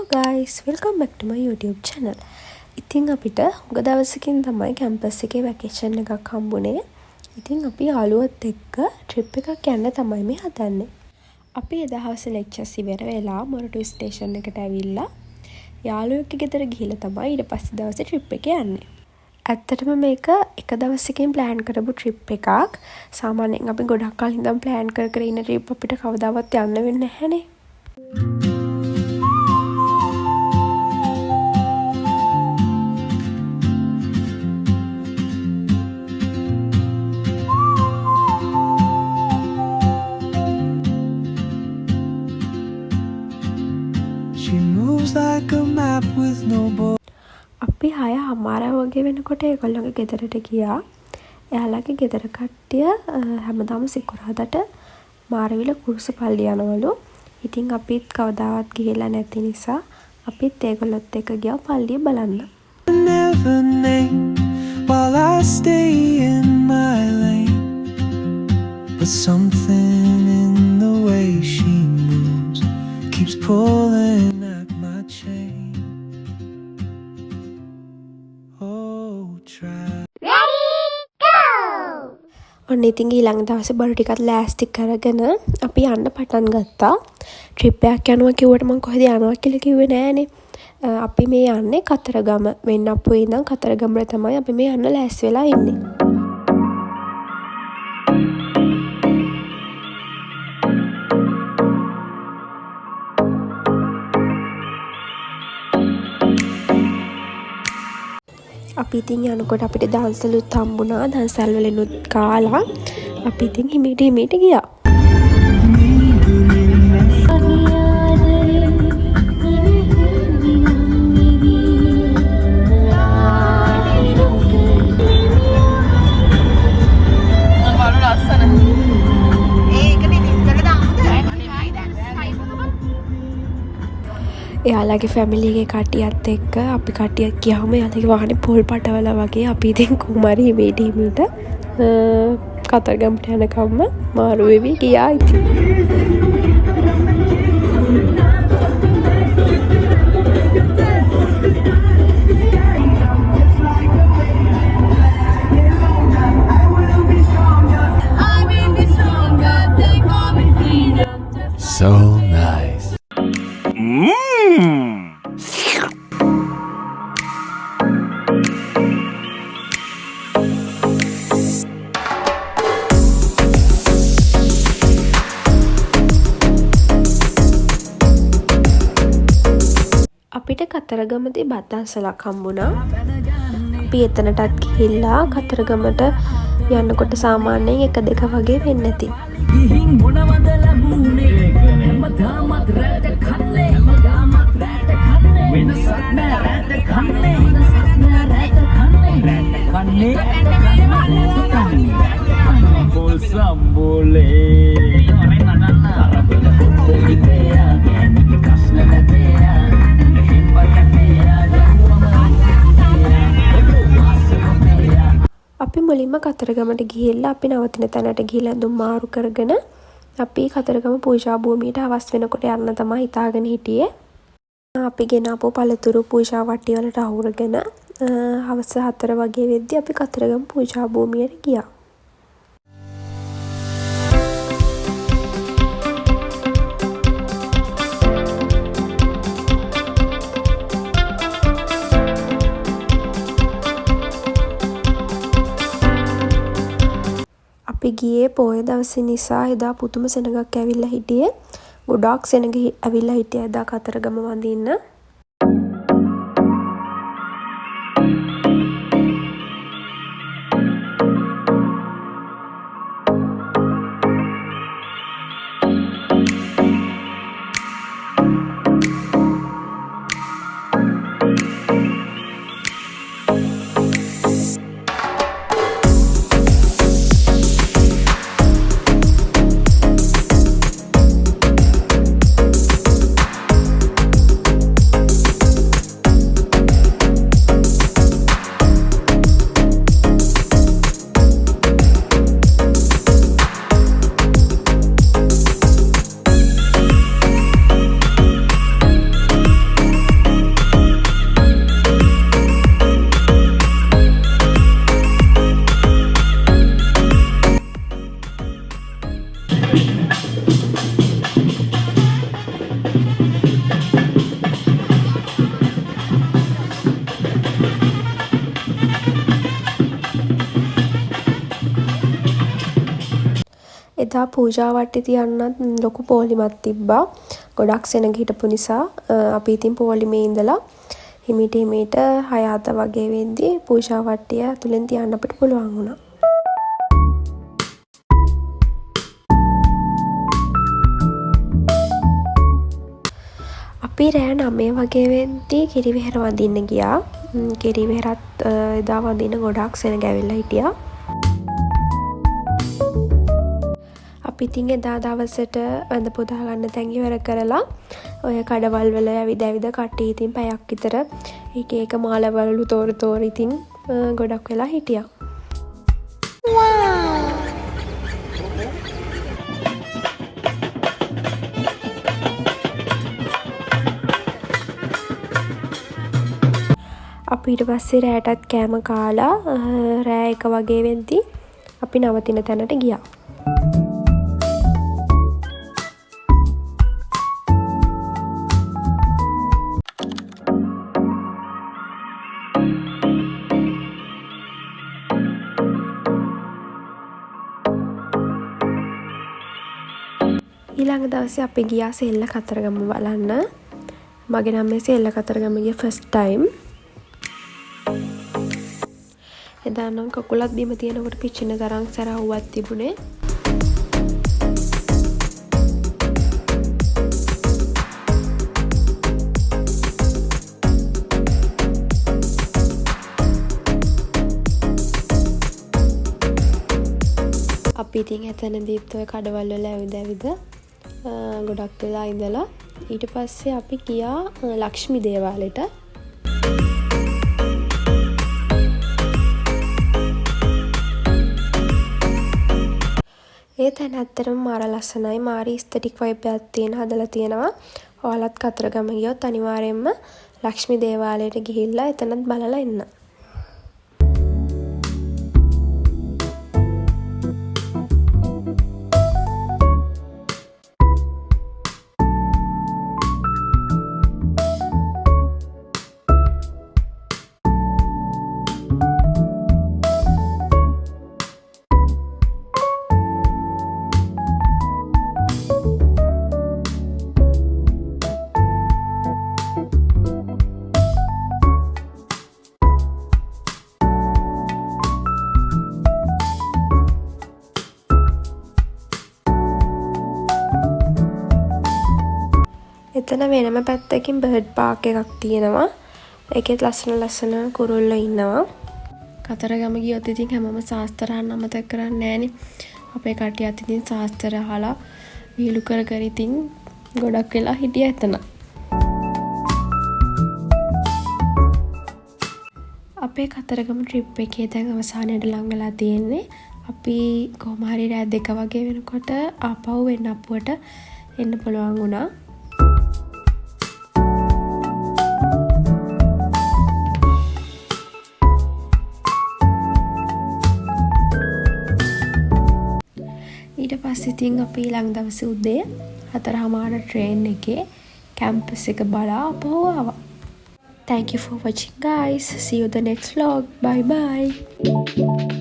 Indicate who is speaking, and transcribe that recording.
Speaker 1: Hello guys, welcome back to my YouTube channel. ඉතින් අපිට හුඟ දවසකින් තමයි කැම්පස් එකේ වැකේෂන් එකක් හම්බුනේ. ඉතින් අපි යාළුවොත් එක්ක ට්‍රිප් එකක් යන්න තමයි මේ හදන්නේ. අපි එදා හවස ලෙක්චර්ස් ඉවර වෙලා මොරටු ස්ටේෂන් එකට ඇවිල්ලා යාළුවෙක්ගේ ගෙදර ගිහිල්ලා තමයි ඊට පස්සේ දවසේ ට්‍රිප් එක යන්නේ. ඇත්තටම මේක එක දවසකින් ප්ලෑන් කරපු ට්‍රිප් එකක්. සාමාන්‍යයෙන් අපි ගොඩක් කලින් ඉඳන් ප්ලෑන් කර ඉන්න ට්‍රිප් අපිට කවදාවත් යන්න වෙන්නේ නැහැනේ. අපි 6:00 වගේ වෙනකොට ඒගොල්ලෝගේ ගෙදරට ගියා. එයාලගේ ගෙදර කට්ටිය හැමදාම සිකුරාදට මාරවිල කුරුසපල්ලි යනවලු. ඉතින් අපිත් කවදාවත් ගිහිල්ලා නැති නිසා අපිත් ඒගොල්ලොත් එක්ක ගියා පල්ලිය බලන්න. But something in the way she moves keeps pulling at my chain. Oh, try. ඔන්න ඉතින් ඊළඟ දවසේ බඩු ටිකක් ලෑස්ති කරගෙන අපි යන්න පටන් ගත්තා. ට්‍රිප් එකක් යනවා කිව්වට මම කොහෙද යනවා කියලා කිව්වේ නෑනේ. අපි මේ යන්නේ කතරගම වෙන්නප්පුවේ ඉඳන් කතරගමට තමයි අපි මේ යන්න ලෑස්ති වෙලා ඉන්නේ. අපි ඉතින් යනකොට අපිට දන්සලුත් හම්බුණා. දන්සල් වලිනුත් කාලා අපි ඉතින් හිමීට ගියා. එයාලගේ ෆැමිලි එකේ කට්ටියත් එක්ක අපි කට්ටියක් ගියාම එයාලගේ වාහනේ පොල් පටවලා වගේ අපි ඉතින් කුමාරි හිමීට කතරගමට යනකම්ම මාරු වෙවි ගියා ඉතින්.
Speaker 2: So nice.
Speaker 1: අපිට කතරගමදී බත්දන්සලක් හම්බුණා. අපි එතනටත් ගිහිල්ලා කතරගමට යනකොට සාමාන්‍යයෙන් 1-2 වගේ වෙන්නේ නැති. අපි මුලින්ම කතරගමට ගිහිල්ලා අපි නවතින තැනට ගිහිල්ලා දුම් මාරු කරගෙන අපි කතරගම පූජා භූමියට අවස් වෙනකොට යන්න තමයි හිතාගෙන හිටියේ. අපි ගෙනාපු පළතුරු පූජා වට්ටිය වලට අහුරගෙන හවස 4 වගේ වෙද්දී අපි කතරගම පූජා භූමියට ගියා. අපි ගියේ පොය දවසේ නිසා එදා පුතුම සෙනගක් ඇවිල්ලා හිටියේ. ගොඩාක් සෙනග ඇවිල්ලා හිටියා එදා කතරගම වඳින්න. එදා පූජාවට්ටි තියන්නත් ලොකු පෝලිමක් තිබ්බා. ගොඩක් සෙනග හිටපු නිසා අපි ඉතින් පෝලිමේ ඉඳලා හිමිට 6-7 වගේ වෙද්දී පූජාවට්ටිය ඇතුලෙන් තියන්න අපිට පුළුවන් වුණා. අපි රෑ 9 වගේ වෙද්දී කිරිවෙහෙර වඳින්න ගියා. කිරිවෙහෙරත් එදා වඳින්න ගොඩක් සෙනග ඇවිල්ලා හිටියා. අපි ඉතින් එදා දවසට වැඳ පුදා ගන්න තැන් ඉවර කරලා ඔය කඩවල් වල ඇවිද කට්ටිය ඉතින් පැයක් විතර එක මාළවලු තෝර ඉතින් ගොඩක් වෙලා හිටියා. අපි ඊට පස්සේ රෑටත් කෑම කාලා රෑ 1 වගේ වෙද්දී අපි නවතින තැනට ගියා. ඊළඟ දවසේ අපි ගියා සෙල්ල කතරගම බලන්න. මගේ නම් මේ සෙල්ල කතරගම ගිය ෆස්ට් ටයිම්. එදා නම් කකුලක් බිම තියෙනකොට පිච්චෙන තරම් සැරහුවක් තිබුණේ. අපි ඉතින් එතනදීත් ඔය කඩවල් වල ඇවිද ගොඩක් වෙලා ඉඳලා ඊට පස්සේ අපි ගියා ලක්ෂ්මී දේවාලෙට. ඒ තැන ඇත්තටම මාර ලස්සනයි. මාරි ස්තටික් වයිබ් එකක් තියෙන හදලා තියෙනවා. ඔයාලත් කතරගම ගියොත් අනිවාර්යයෙන්ම ලක්ෂ්මී දේවාලයට ගිහිල්ලා එතනත් බලලා එන්න. එතන වෙනම පැත්තකින් බර්ඩ් පාක් එකක් තියෙනවා. ඒකෙත් ලස්සන කුරුල්ලෝ ඉන්නවා. කතරගම ගියොත් ඉතින් හැමෝම සාස්තර අහන්න අමතක කරන්නේ නෑනේ. අපේ කට්ටියත් ඉතින් සාස්තර අහලා විහිළු කර ඉතින් ගොඩක් වෙලා හිටියා එතන. අපේ කතරගම ට්‍රිප් එකේ දැන් අවසානයට ලං වෙලා තියෙන්නේ. අපි කොහොම හරි රෑ 2 වගේ වෙනකොට ආපහු වෙන්න අපුවට එන්න පුළුවන් වුණා. ඊට පස්සේ ඉතින් අපි ඊළඟ දවසේ උදේ 4:00 ට්‍රේන් එකේ කැම්පස් එක බලා ආපහු ආවා. Thank you for watching guys. See you the next vlog. Bye bye.